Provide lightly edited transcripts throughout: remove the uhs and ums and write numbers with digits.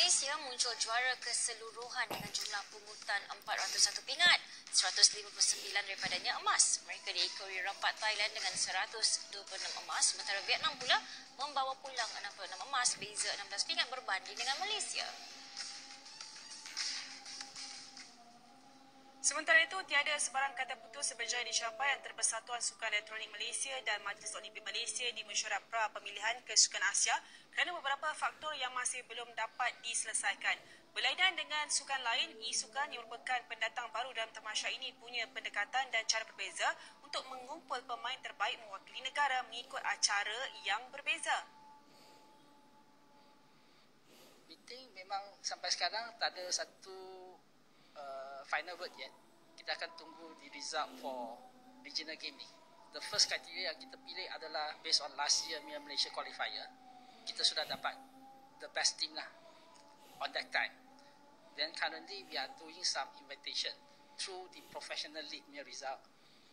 Malaysia muncul juara keseluruhan dengan jumlah pungutan 401 pingat. 159 daripadanya emas. Mereka diikut rapat Thailand dengan 126 emas, sementara Vietnam pula membawa pulang 66 emas, beza 16 pingat berbanding dengan Malaysia. Sementara itu, tiada sebarang kata putus berjaya dicapai antara Persatuan Sukan Elektronik Malaysia dan Majlis Olimpik Malaysia di mesyuarat pra-pemilihan Kesukan Asia kerana beberapa faktor yang masih belum dapat diselesaikan. Berlainan dengan sukan lain, e-sukan yang merupakan pendatang baru dalam tamasya ini punya pendekatan dan cara berbeza untuk mengumpul pemain terbaik mewakili negara mengikut acara yang berbeza. Meeting memang sampai sekarang tak ada satu final word yet. Kita akan tunggu di result for regional game ni. The first criteria yang kita pilih adalah based on last year Malaysia qualifier. Kita sudah dapat the best team lah on that time. Then currently we are doing some invitation through the professional league punya result,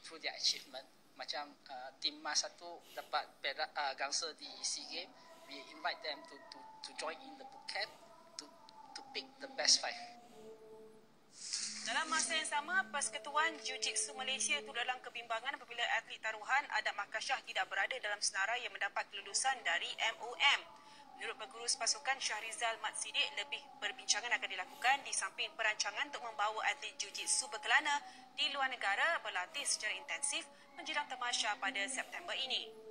through their achievement. Macam team Mas satu dapat perak gangsa di SEA Games, we invite them to join in the boot camp to pick the best 5. Dalam masa yang sama, Persekutuan Jiu-Jitsu Malaysia turut dalam kebimbangan apabila atlet taruhan Adam Akasyah tidak berada dalam senarai yang mendapat kelulusan dari MOM. Menurut pengurus pasukan Syahrizal Mat Siddiq, lebih perbincangan akan dilakukan di samping perancangan untuk membawa atlet Jiu-Jitsu berkelana di luar negara berlatih secara intensif menjelang tamasya pada September ini.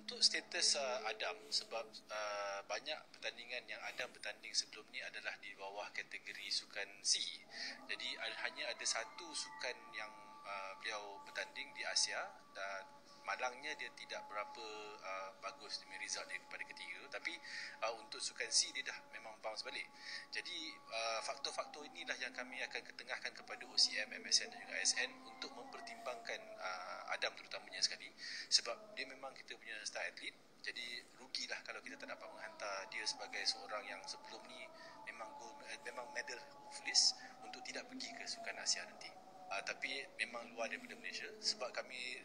Untuk status Adam, sebab banyak pertandingan yang Adam bertanding sebelum ni adalah di bawah kategori sukan C. Jadi hanya ada satu sukan yang beliau bertanding di Asia dan malangnya dia tidak berapa bagus demi result daripada ketiga, tapi untuk sukan C dia dah memang bounce balik. Jadi faktor-faktor inilah yang kami akan ketengahkan kepada OCM, MSN dan juga ASN untuk mempertimbangkan Adam terutamanya sekali, sebab dia memang kita punya star atlet. Jadi rugilah kalau kita tak dapat menghantar dia sebagai seorang yang sebelum ni memang medal hopeless untuk tidak pergi ke sukan Asia nanti. Tapi memang luar daripada Malaysia, sebab kami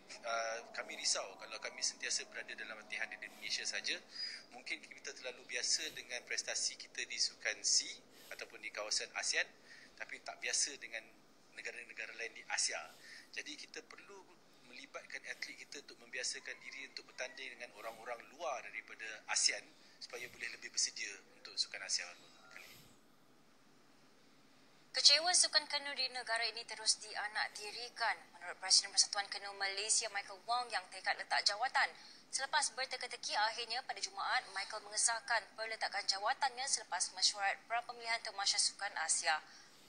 risau kalau kami sentiasa berada dalam latihan di Indonesia saja, mungkin kita terlalu biasa dengan prestasi kita di sukan C ataupun di kawasan ASEAN, tapi tak biasa dengan negara-negara lain di Asia. Jadi kita perlu melibatkan atlet kita untuk membiasakan diri untuk bertanding dengan orang-orang luar daripada ASEAN supaya boleh lebih bersedia untuk sukan Asia kali. Kecewa sukan kanu di negara ini terus dianaktirikan. Menurut Presiden Persatuan Kanu Malaysia Michael Wong yang tekad letak jawatan. Selepas berteka-teki, akhirnya pada Jumaat, Michael mengesahkan perletakan jawatannya selepas mesyuarat pra-pemilihan tamasya sukan Asia.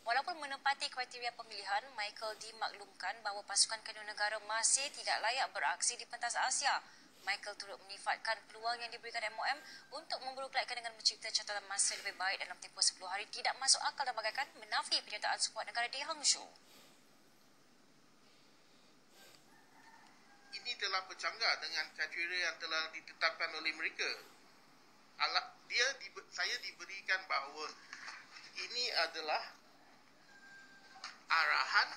Walaupun menepati kriteria pemilihan, Michael dimaklumkan bahawa pasukan kanu negara masih tidak layak beraksi di pentas Asia. Michael turut menifatkan peluang yang diberikan MOM untuk memberukaikan dengan mencipta catatan masa lebih baik dalam tempoh 10 hari tidak masuk akal dan bagaikan menafi penyertaan skuad negara di Hangzhou. Ini telah bercanggah dengan kriteria yang telah ditetapkan oleh mereka. Saya diberikan bahawa ini adalah arahan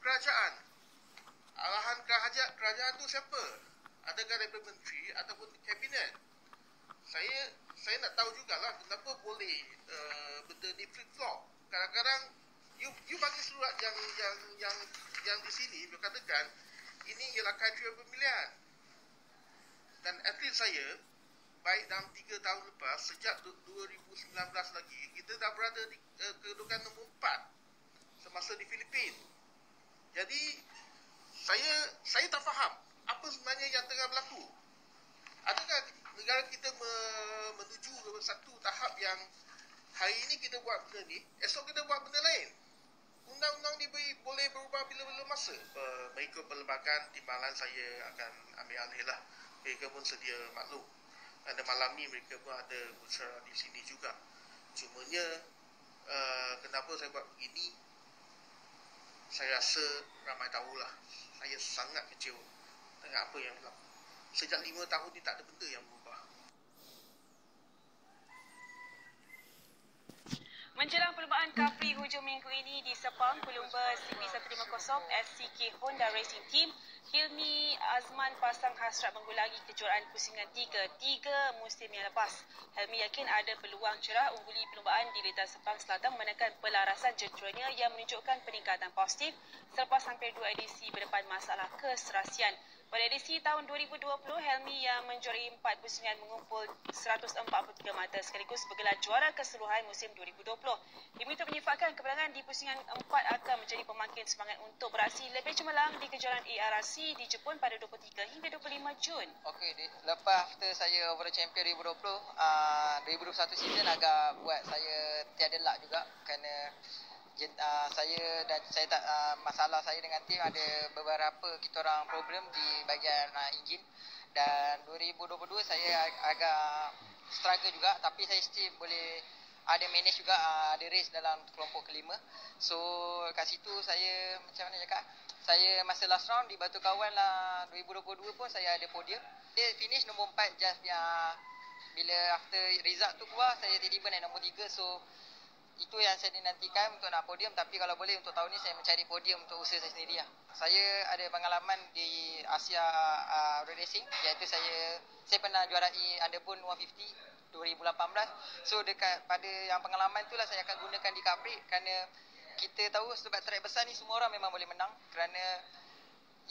kerajaan. Arahan kerajaan itu siapa? Adakah daripada menteri ataupun kabinet? Saya nak tahu jugalah kenapa boleh benda ni flip flop. Kadang-kadang you bagi surat yang di sini berkatakan ini ialah kriteria pemilihan. Dan atlet saya baik dalam 3 tahun lepas sejak 2019 lagi kita dah berada di kedudukan nombor 4 semasa di Filipina. Jadi saya tak faham apa sebenarnya yang tengah berlaku. Adakah negara kita menuju ke satu tahap yang hari ini kita buat benda ni, esok kita buat benda lain? Undang-undang ni boleh berubah bila-bila masa. Mengikut perlembagaan, timbalan saya akan ambil alih lah. Mereka pun sedia maklum. Pada malam ni mereka pun ada bicara di sini juga. Cumanya kenapa saya buat begini, saya rasa ramai tahulah. Saya sangat kecewa dengan apa yang berlaku. Sejak 5 tahun ni tak ada benda yang berubah. Menjelang perlumbaan Capri hujung minggu ini di Sepang, pelumba CP150 SCK Honda Racing Team, Hilmi Azman pasang hasrat menggulangi kejuaraan pusingan 3 musim yang lepas. Hilmi yakin ada peluang cerah ungguli perlumbaan di Litar Sepang Selatan menekan pelarasan jenteranya yang menunjukkan peningkatan positif selepas hampir 2 edisi berdepan masalah keserasian. Pada edisi tahun 2020, Helmi yang menjuarai 4 pusingan mengumpul 143 mata sekaligus bergelar juara keseluruhan musim 2020. Helmi itu menyifatkan kemenangan di pusingan 4 akan menjadi pemangkin semangat untuk beraksi lebih cemerlang di kejuaraan ARRC di Jepun pada 23 hingga 25 Jun. Okey, lepas after saya World Champion 2020, 2021 season agak buat saya tiada luck juga kerana saya tak masalah saya dengan tim ada beberapa kita orang problem di bahagian enjin, dan 2022 saya agak struggle juga, tapi saya still boleh ada manage juga ada race dalam kelompok kelima. So kat situ saya macam mana cakap, saya masa last round di Batu Kawan lah 2022 pun saya ada podium. Saya finish nombor 4 just yang bila after result tu keluar saya tiba-tiba naik nombor 3. So itu yang saya dinantikan untuk nak podium, tapi kalau boleh untuk tahun ni saya mencari podium untuk usaha saya sendiri lah. Saya ada pengalaman di Asia Road Racing, iaitu saya pernah juarai Underbone 150 2018. So dekat pada yang pengalaman itulah saya akan gunakan di Capri, kerana kita tahu sebab track besar ni semua orang memang boleh menang, kerana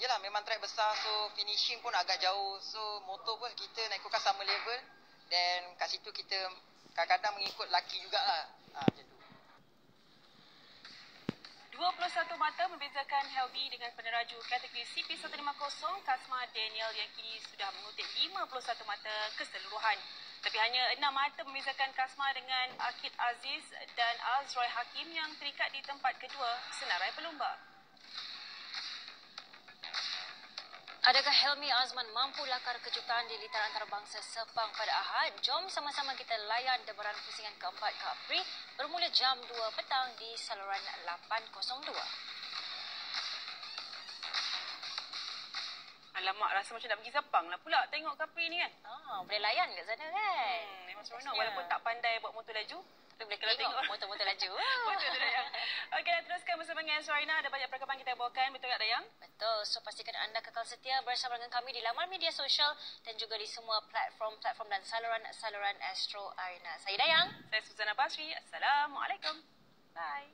yalah memang track besar, so finishing pun agak jauh. So motor pun kita nak ikutkan sama level, dan kat situ kita kadang-kadang mengikut laki jugalah. Macam tu. 21 mata membezakan Helmi dengan peneraju kategori CP150 Kasma Daniel yang kini sudah mengutip 51 mata keseluruhan. Tapi hanya 6 mata membezakan Kasma dengan Akid Aziz dan Azroy Hakim yang terikat di tempat kedua senarai pelumba. Adakah Helmi Azman mampu lakar kejutan di Litar Antarabangsa Sepang pada Ahad? Jom sama-sama kita layan debaran pusingan keempat Capri bermula jam 2 petang di saluran 802. Alamak, rasa macam nak pergi Sepang lah pula tengok Capri ni kan. Boleh layan kat sana kan? Memang seronok walaupun tak pandai buat motor laju. Boleh tengok motor-motor laju. Betul tu Dayang. Okey, dah teruskan bersama dengan Suarina. Ada banyak perkembangan kita bawakan. Betul tak Dayang? Betul. So pastikan anda kekal setia bersama dengan kami di laman media sosial dan juga di semua platform dan saluran Astro Arena. Saya Dayang. Saya Suzana Basri. Assalamualaikum. Bye.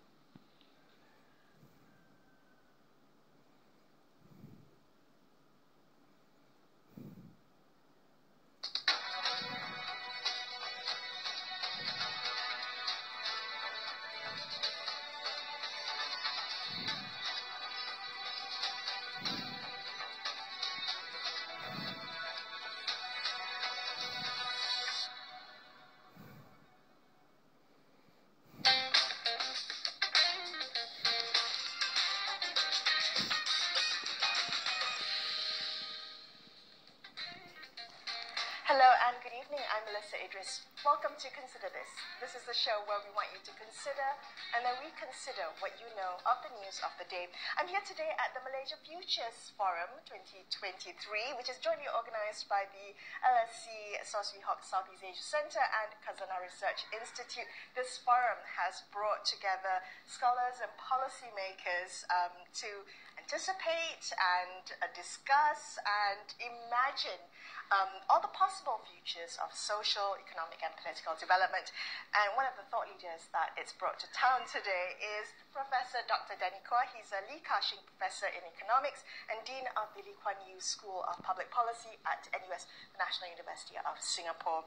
Hello and good evening. I'm Melissa Idris. Welcome to Consider This. This is the show where we want you to consider and then reconsider what you know of the news of the day. I'm here today at the Malaysia Futures Forum 2023, which is jointly organized by the LSC Soswi Hawk Southeast Asia Centre and Khazanah Research Institute. This forum has brought together scholars and policymakers to anticipate and discuss and imagine all the possible futures of social, economic and political development. And one of the thought leaders that it's brought to town today is Professor Dr. Danny Quah. He's a Lee Ka-shing Professor in Economics and Dean of the Lee Kuan Yew School of Public Policy at NUS, the National University of Singapore.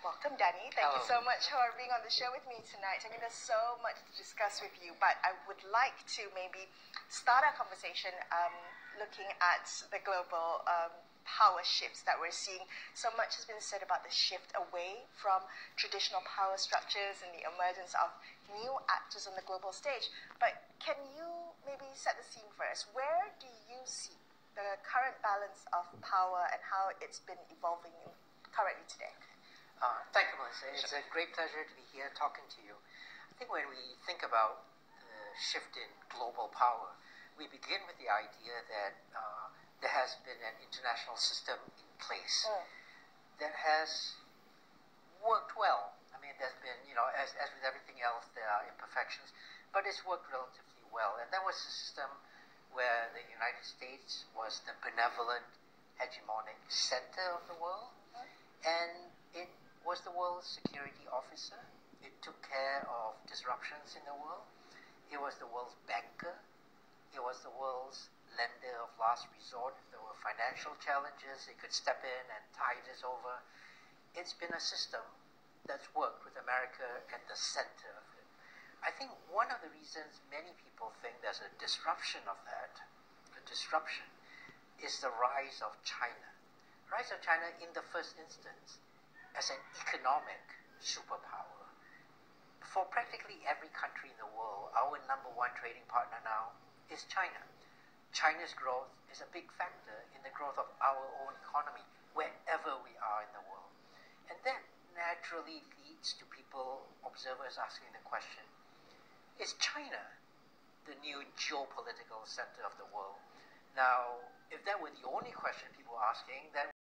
Welcome, Danny. Thank you so much for being on the show with me tonight. I mean, there's so much to discuss with you, but I would like to maybe start our conversation looking at the global power shifts that we're seeing. So much has been said about the shift away from traditional power structures and the emergence of new actors on the global stage. But can you maybe set the scene for us? Where do you see the current balance of power and how it's been evolving currently today? Thank you, Melissa. It's a great pleasure to be here talking to you. I think when we think about the shift in global power, we begin with the idea that there has been an international system in place that has worked well. I mean, there's been, as with everything else, there are imperfections, but it's worked relatively well. And that was a system where the United States was the benevolent, hegemonic center of the world, and it was the world's security officer. It took care of disruptions in the world. It was the world's banker. It was the world's lender of last resort. If there were financial challenges, it could step in and tide us over. It's been a system that's worked with America at the center of it. I think one of the reasons many people think there's a disruption of that, is the rise of China. The rise of China in the first instance as an economic superpower. For practically every country in the world, our number one trading partner now is China. China's growth is a big factor in the growth of our own economy, wherever we are in the world. And that naturally leads to people, observers, asking the question, is China the new geopolitical center of the world? Now, if that were the only question people were asking, then